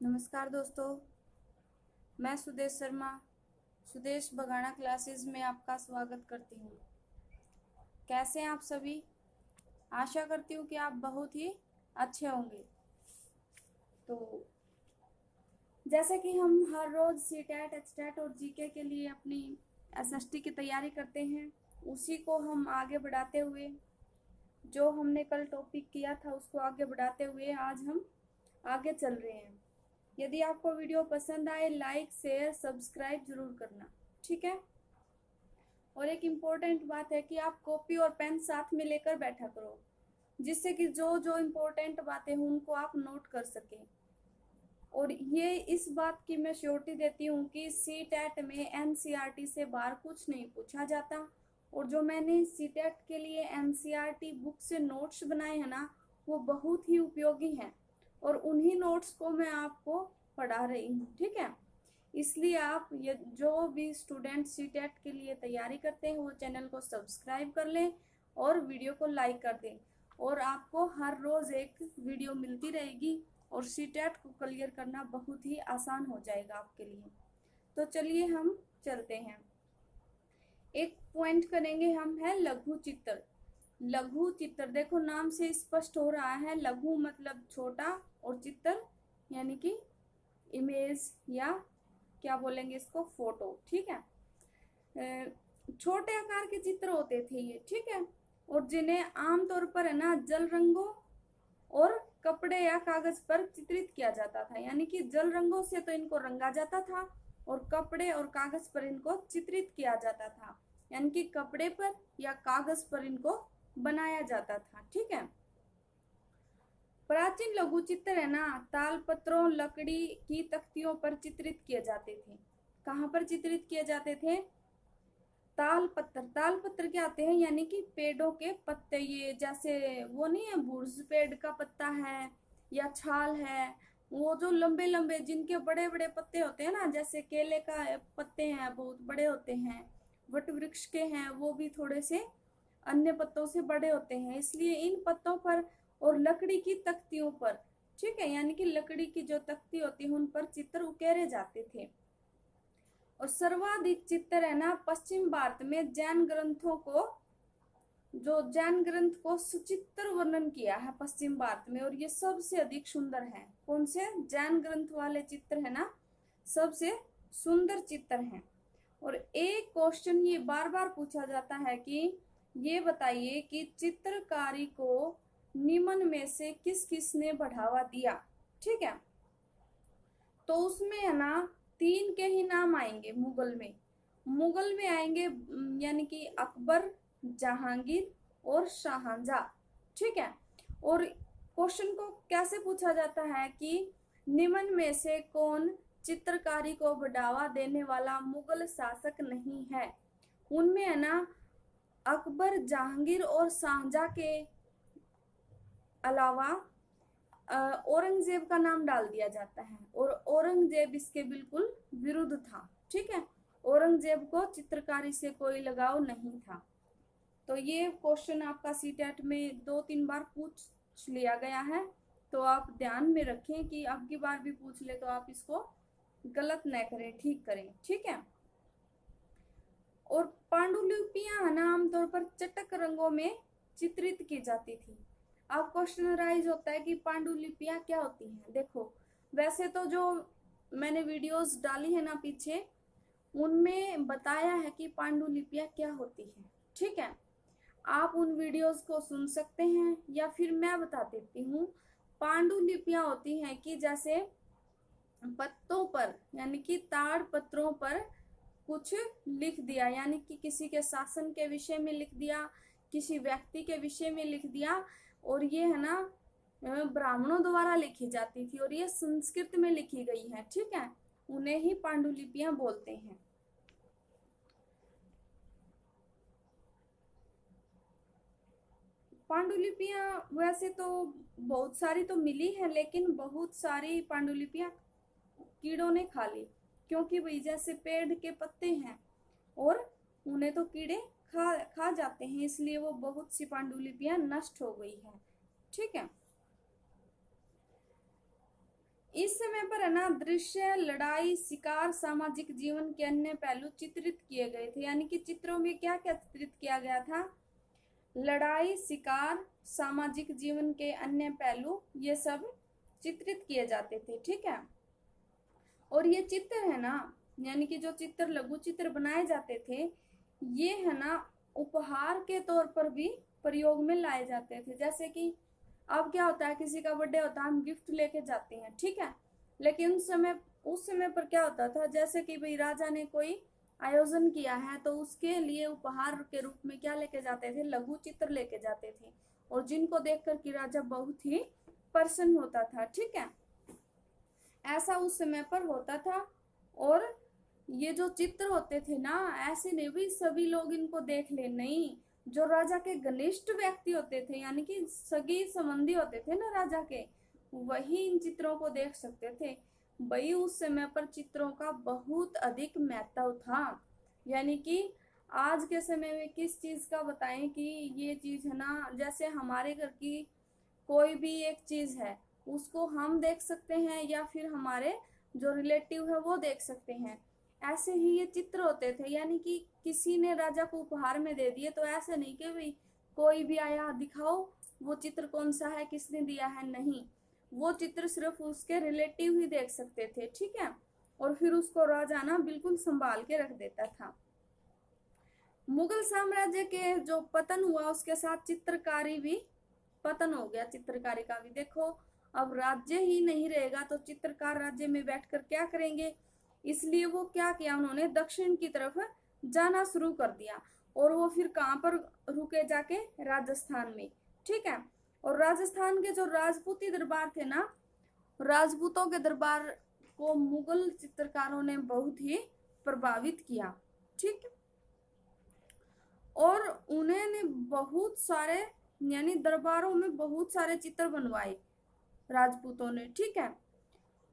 नमस्कार दोस्तों, मैं सुदेश शर्मा सुदेश बगाना क्लासेस में आपका स्वागत करती हूँ। कैसे हैं आप सभी? आशा करती हूँ कि आप बहुत ही अच्छे होंगे। तो जैसे कि हम हर रोज़ सीटेट, एचटेट और जीके के लिए अपनी एसएसटी की तैयारी करते हैं, उसी को हम आगे बढ़ाते हुए जो हमने कल टॉपिक किया था उसको आगे बढ़ाते हुए आज हम आगे चल रहे हैं। यदि आपको वीडियो पसंद आए, लाइक, शेयर, सब्सक्राइब जरूर करना, ठीक है। और एक इम्पोर्टेंट बात है कि आप कॉपी और पेन साथ में लेकर बैठा करो, जिससे कि जो जो इम्पोर्टेंट बातें हों उनको आप नोट कर सकें। और ये इस बात की मैं श्योरिटी देती हूँ कि सीटेट में एनसीईआरटी से बाहर कुछ नहीं पूछा जाता। और जो मैंने सीटेट के लिए एनसीईआरटी बुक से नोट्स बनाए हैं ना, वो बहुत ही उपयोगी हैं और उन्हीं नोट्स को मैं आपको पढ़ा रही हूँ, ठीक है। इसलिए आप ये जो भी स्टूडेंट सीटेट के लिए तैयारी करते हैं वो चैनल को सब्सक्राइब कर लें और वीडियो को लाइक कर दें। और आपको हर रोज़ एक वीडियो मिलती रहेगी और सीटेट को क्लियर करना बहुत ही आसान हो जाएगा आपके लिए। तो चलिए हम चलते हैं। एक पॉइंट करेंगे हम, है लघु चित्र। लघु चित्र देखो नाम से स्पष्ट हो रहा है, लघु मतलब छोटा और चित्र यानी कि इमेज या क्या बोलेंगे इसको, फोटो, ठीक है। छोटे आकार के चित्र होते थे ये, ठीक है। और जिन्हें आमतौर पर है ना जल रंगों और कपड़े या कागज पर चित्रित किया जाता था, यानी कि जल रंगों से तो इनको रंगा जाता था और कपड़े और कागज पर इनको चित्रित किया जाता था, यानी कि कपड़े पर या कागज पर इनको बनाया जाता था, ठीक है। प्राचीन लघु चित्र है ना ताल पत्रों, लकड़ी की तख्तियों पर चित्रित किए जाते थे। कहाँ पर चित्रित किए जाते थे? ताल पत्र। ताल पत्र क्या आते हैं? यानी कि पेड़ों के पत्ते, ये जैसे वो नहीं है बुर्ज पेड़ का पत्ता है या छाल है, वो जो लंबे लंबे जिनके बड़े बड़े पत्ते होते हैं ना, जैसे केले का पत्ते हैं बहुत बड़े होते हैं, वट वृक्ष के हैं वो भी थोड़े से अन्य पत्तों से बड़े होते हैं, इसलिए इन पत्तों पर और लकड़ी की तख्तियों पर, ठीक है, यानी कि लकड़ी की जो तख्ती होती है उन पर चित्र उकेरे जाते थे। और सर्वाधिक चित्र है ना पश्चिम भारत में जैन ग्रंथों को, जो जैन ग्रंथ को सुचित्र वर्णन किया है पश्चिम भारत में, और ये सबसे अधिक सुंदर है। कौन से? जैन ग्रंथ वाले चित्र है ना सबसे सुंदर चित्र हैं। और एक क्वेश्चन ये बार बार पूछा जाता है कि ये बताइए कि चित्रकारी को निम्न में से किस किस ने बढ़ावा दिया, ठीक है। तो उसमें है ना 3 के ही नाम आएंगे। मुगल में आएंगे यानी कि अकबर, जहांगीर और शाहजहां, ठीक है। और क्वेश्चन को कैसे पूछा जाता है कि निम्न में से कौन चित्रकारी को बढ़ावा देने वाला मुगल शासक नहीं है? उनमें है ना अकबर, जहांगीर और शाहजहां के अलावा औरंगजेब का नाम डाल दिया जाता है, और औरंगजेब इसके बिल्कुल विरुद्ध था, ठीक है। औरंगजेब को चित्रकारी से कोई लगाव नहीं था। तो ये क्वेश्चन आपका सीटेट में 2-3 बार पूछ लिया गया है, तो आप ध्यान में रखें कि अब की बार भी पूछ ले तो आप इसको गलत न करें, ठीक करें, ठीक है। और पांडुलिपियां है ना आमतौर पर चटक रंगों में चित्रित की जाती थी। अब क्वेश्चन राइज होता है कि पांडुलिपियां क्या होती हैं। देखो वैसे तो जो मैंने वीडियोस डाली है ना पीछे, उनमें बताया है कि पांडुलिपियां क्या होती है, ठीक है। आप उन वीडियोस को सुन सकते हैं या फिर मैं बता देती हूँ। पांडुलिपियां होती हैं कि जैसे पत्तों पर यानी कि ताड़ पत्रों पर कुछ लिख दिया, यानी कि किसी के शासन के विषय में लिख दिया, किसी व्यक्ति के विषय में लिख दिया, और ये है ना ब्राह्मणों द्वारा लिखी जाती थी और ये संस्कृत में लिखी गई है, ठीक है। उन्हें ही पांडुलिपियां बोलते हैं। पांडुलिपियां वैसे तो बहुत सारी तो मिली है, लेकिन बहुत सारी पांडुलिपियां कीड़ों ने खा ली, क्योंकि भाई जैसे पेड़ के पत्ते हैं और उन्हें तो कीड़े खा जाते हैं, इसलिए वो बहुत सी पांडुलिपियां नष्ट हो गई है, ठीक है। इस समय पर है ना दृश्य, लड़ाई, शिकार, सामाजिक जीवन के अन्य पहलू चित्रित किए गए थे। यानी कि चित्रों में क्या क्या चित्रित किया गया था? लड़ाई, शिकार, सामाजिक जीवन के अन्य पहलू, ये सब चित्रित किए जाते थे। ठीक है। और ये चित्र है ना, यानी कि जो चित्र, लघु चित्र बनाए जाते थे, ये है ना उपहार के तौर पर भी प्रयोग में लाए जाते थे। जैसे कि अब क्या होता है, किसी का बर्थडे होता है, हम गिफ्ट लेके जाते हैं। ठीक है। लेकिन उस समय पर क्या होता था, जैसे कि भाई राजा ने कोई आयोजन किया है तो उसके लिए उपहार के रूप में क्या लेके जाते थे? लघु चित्र लेके जाते थे, और जिनको देखकर कि राजा बहुत ही प्रसन्न होता था। ठीक है। ऐसा उस समय पर होता था। और ये जो चित्र होते थे ना, ऐसे नहीं भी सभी लोग इनको देख ले, नहीं, जो राजा के घनिष्ठ व्यक्ति होते थे, यानी कि सगी संबंधी होते थे ना राजा के, वही इन चित्रों को देख सकते थे। भाई उस समय पर चित्रों का बहुत अधिक महत्व था। यानी कि आज के समय में किस चीज का बताएं कि ये चीज है ना, जैसे हमारे घर की कोई भी एक चीज है, उसको हम देख सकते हैं या फिर हमारे जो रिलेटिव है वो देख सकते हैं। ऐसे ही ये चित्र होते थे। यानी कि किसी ने राजा को उपहार में दे दिए, तो ऐसे नहीं कि भाई कोई भी आया दिखाओ वो चित्र कौन सा है, किसने दिया है, नहीं, वो चित्र सिर्फ उसके रिलेटिव ही देख सकते थे। ठीक है। और फिर उसको राजा ना बिल्कुल संभाल के रख देता था। मुगल साम्राज्य के जो पतन हुआ, उसके साथ चित्रकारी भी पतन हो गया। चित्रकारी का भी देखो, अब राज्य ही नहीं रहेगा तो चित्रकार राज्य में बैठकर क्या करेंगे? इसलिए वो क्या किया, उन्होंने दक्षिण की तरफ जाना शुरू कर दिया। और वो फिर कहाँ पर रुके जाके? राजस्थान में। ठीक है। और राजस्थान के जो राजपूती दरबार थे ना, राजपूतों के दरबार को मुगल चित्रकारों ने बहुत ही प्रभावित किया। ठीक। और उन्होंने बहुत सारे, यानी दरबारों में बहुत सारे चित्र बनवाए राजपूतों ने। ठीक है।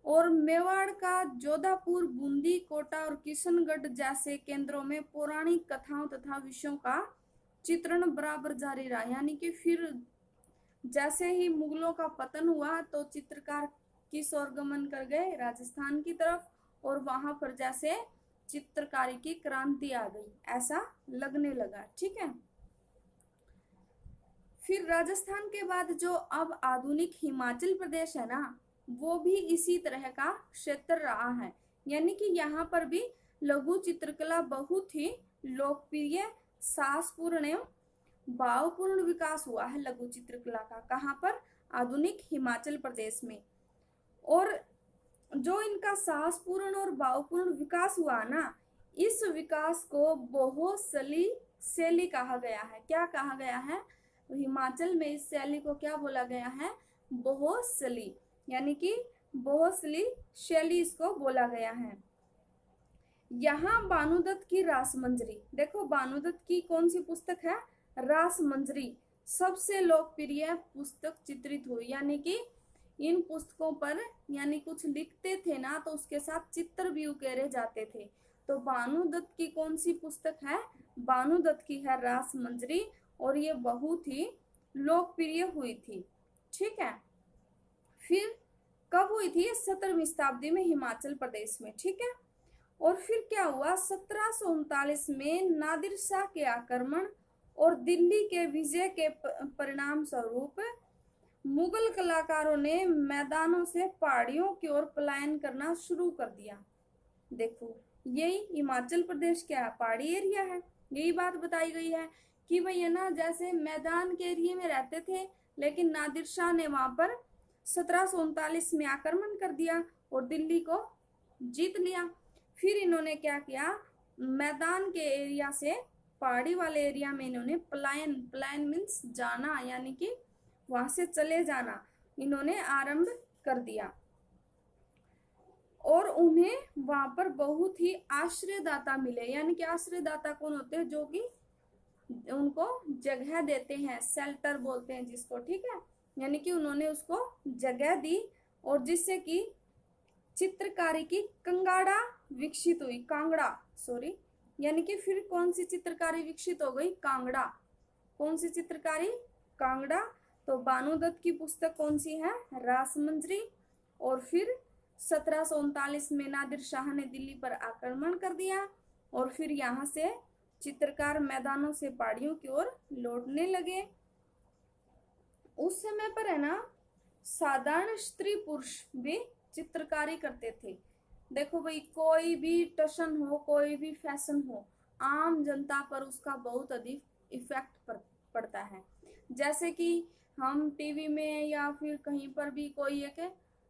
और मेवाड़ का जोधापुर, बूंदी, कोटा और किशनगढ़ जैसे केंद्रों में पौराणिक कथाओं तथा विषयों का चित्रण बराबर जारी रहा। यानी कि फिर जैसे ही मुगलों का पतन हुआ तो चित्रकार किस ओर गमन कर गए? राजस्थान की तरफ। और वहां पर जैसे चित्रकारी की क्रांति आ गई, ऐसा लगने लगा। ठीक है। फिर राजस्थान के बाद जो अब आधुनिक हिमाचल प्रदेश है ना, वो भी इसी तरह का क्षेत्र रहा है। यानी कि यहाँ पर भी लघु चित्रकला बहुत ही लोकप्रिय, साहसपूर्ण एवं भावपूर्ण विकास हुआ है लघु चित्रकला का। कहाँ पर? आधुनिक हिमाचल प्रदेश में। और जो इनका साहसपूर्ण और भावपूर्ण विकास हुआ ना, इस विकास को बोहोसली शैली कहा गया है। क्या कहा गया है? हिमाचल में इस शैली को क्या बोला गया है? बोहोसली, यानी कि बोहोसली शैली इसको बोला गया है। यहाँ भानुदत्त की रासमंजरी, देखो भानुदत्त की कौन सी पुस्तक है? रासमंजरी सबसे लोकप्रिय पुस्तक चित्रित हुई। यानी कि इन पुस्तकों पर, यानी कुछ लिखते थे ना तो उसके साथ चित्र भी उकेरे जाते थे। तो भानुदत्त की कौन सी पुस्तक है? भानुदत्त की है रासमंजरी, और ये बहुत ही लोकप्रिय हुई थी। ठीक है। फिर कब हुई थी? 17वीं शताब्दी में हिमाचल प्रदेश में। ठीक है। और फिर क्या हुआ? 1739 में नादिर शाह के आक्रमण और दिल्ली के विजय के परिणाम स्वरूप मुगल कलाकारों ने मैदानों से पहाड़ियों की ओर पलायन करना शुरू कर दिया। देखो, यही हिमाचल प्रदेश क्या है? पहाड़ी एरिया है। यही बात बताई गई है कि भाई है ना, जैसे मैदान के एरिया में रहते थे, लेकिन नादिर शाह ने वहां पर 1739 में आक्रमण कर दिया और दिल्ली को जीत लिया। फिर इन्होंने क्या किया? मैदान के एरिया से पहाड़ी वाले एरिया में इन्होंने पलायन, पलायन मीन्स जाना, यानी कि वहां से चले जाना इन्होंने आरंभ कर दिया। और उन्हें वहां पर बहुत ही आश्रयदाता मिले। यानी कि आश्रयदाता कौन होते हैं? जो कि उनको जगह देते हैं, शेल्टर बोलते हैं जिसको। ठीक है। यानी कि उन्होंने उसको जगह दी, और जिससे कि चित्रकारी की कंगाड़ा विकसित हुई। कांगड़ा, सॉरी, यानी कि फिर कौन सी चित्रकारी विकसित हो गई? कांगड़ा। कौन सी चित्रकारी? कांगड़ा। तो भानुदत्त की पुस्तक कौन सी है? रासमंजरी। और फिर 1739 में नादिर शाह ने दिल्ली पर आक्रमण कर दिया और फिर यहाँ से चित्रकार मैदानों से पहाड़ियों की ओर लौटने लगे। उस समय पर है ना साधारण स्त्री पुरुष भी चित्रकारी करते थे। देखो भाई, कोई भी टशन हो, कोई भी फैशन हो, आम जनता पर उसका बहुत अधिक इफेक्ट पड़ता है। जैसे कि हम टीवी में या फिर कहीं पर भी कोई एक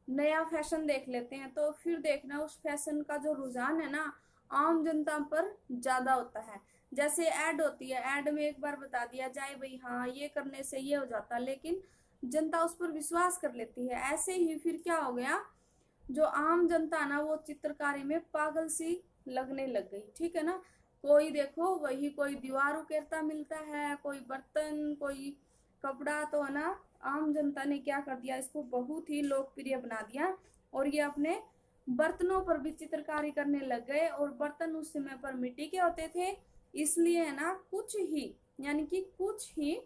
नया फैशन देख लेते हैं, तो फिर देखना उस फैशन का जो रुझान है ना आम जनता पर ज्यादा होता है। जैसे ऐड होती है, ऐड में एक बार बता दिया जाए भाई हाँ ये करने से ये हो जाता है, लेकिन जनता उस पर विश्वास कर लेती है। ऐसे ही फिर क्या हो गया, जो आम जनता ना वो चित्रकारी में पागल सी लगने लग गई। ठीक है ना, कोई देखो वही, कोई दीवार उकेरता मिलता है, कोई बर्तन, कोई कपड़ा, तो है ना आम जनता ने क्या कर दिया, इसको बहुत ही लोकप्रिय बना दिया और ये अपने बर्तनों पर भी चित्रकारी करने लग गए। और बर्तन उस समय पर मिट्टी के होते थे, इसलिए है ना कुछ ही, यानी कि कुछ ही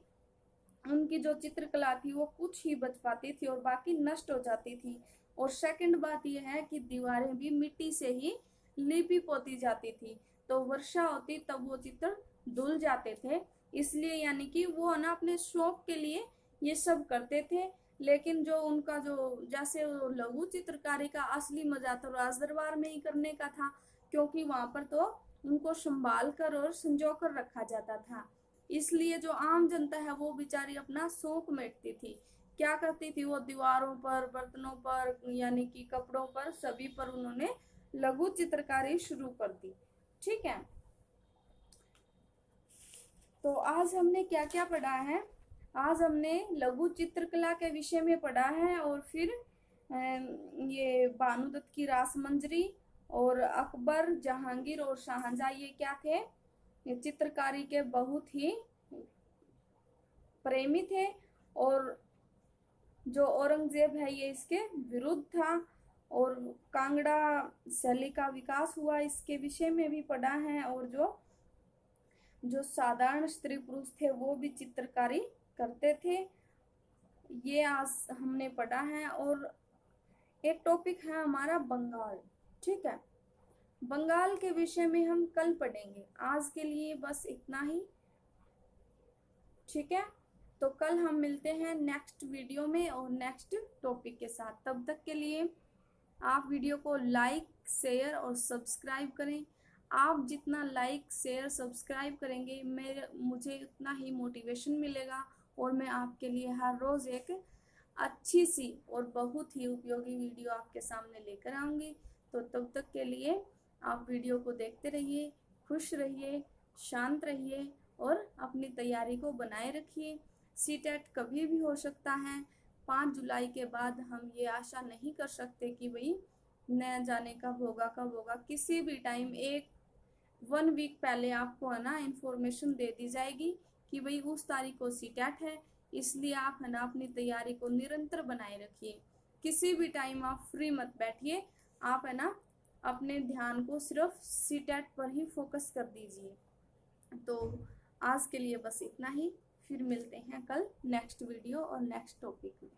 उनकी जो चित्रकला थी वो कुछ ही बच पाती थी और बाकी नष्ट हो जाती थी। और सेकंड बात यह है कि दीवारें भी मिट्टी से ही लिपि पोती जाती थी, तो वर्षा होती तब वो चित्र धुल जाते थे। इसलिए यानी कि वो ना अपने शौक के लिए ये सब करते थे। लेकिन जो उनका जो जैसे लघु चित्रकारी का असली मजा तो राजदरबार में ही करने का था, क्योंकि वहां पर तो उनको संभाल कर और संजो कर रखा जाता था। इसलिए जो आम जनता है वो बेचारी अपना शौक मेटती थी। क्या करती थी, वो दीवारों पर, बर्तनों पर, यानी कि कपड़ों पर, सभी पर उन्होंने लघु चित्रकारी शुरू कर दी। ठीक है, तो आज हमने क्या क्या पढ़ा है, आज हमने लघु चित्रकला के विषय में पढ़ा है और फिर ये भानुदत्त की रासमंजरी और अकबर, जहांगीर और शाहजहां ये क्या थे, ये चित्रकारी के बहुत ही प्रेमी थे। और जो औरंगजेब है ये इसके विरुद्ध था। और कांगड़ा शैली का विकास हुआ, इसके विषय में भी पढ़ा है। और जो साधारण स्त्री पुरुष थे वो भी चित्रकारी करते थे, ये आज हमने पढ़ा है। और एक टॉपिक है हमारा बंगाल। ठीक है, बंगाल के विषय में हम कल पढ़ेंगे। आज के लिए बस इतना ही। ठीक है, तो कल हम मिलते हैं नेक्स्ट वीडियो में और नेक्स्ट टॉपिक के साथ। तब तक के लिए आप वीडियो को लाइक, शेयर और सब्सक्राइब करें। आप जितना लाइक, शेयर, सब्सक्राइब करेंगे मुझे उतना ही मोटिवेशन मिलेगा और मैं आपके लिए हर रोज़ एक अच्छी सी और बहुत ही उपयोगी वीडियो आपके सामने लेकर आऊँगी। तो तब तक के लिए आप वीडियो को देखते रहिए, खुश रहिए, शांत रहिए और अपनी तैयारी को बनाए रखिए। सीटेट कभी भी हो सकता है। 5 जुलाई के बाद हम ये आशा नहीं कर सकते कि भाई न जाने कब होगा। किसी भी टाइम 1 वीक पहले आपको है ना इन्फॉर्मेशन दे दी जाएगी कि भाई उस तारीख को सीटेट है। इसलिए आप है ना अपनी तैयारी को निरंतर बनाए रखिए। किसी भी टाइम आप फ्री मत बैठिए, आप है ना अपने ध्यान को सिर्फ सीटेट पर ही फोकस कर दीजिए। तो आज के लिए बस इतना ही, फिर मिलते हैं कल नेक्स्ट वीडियो और नेक्स्ट टॉपिक में।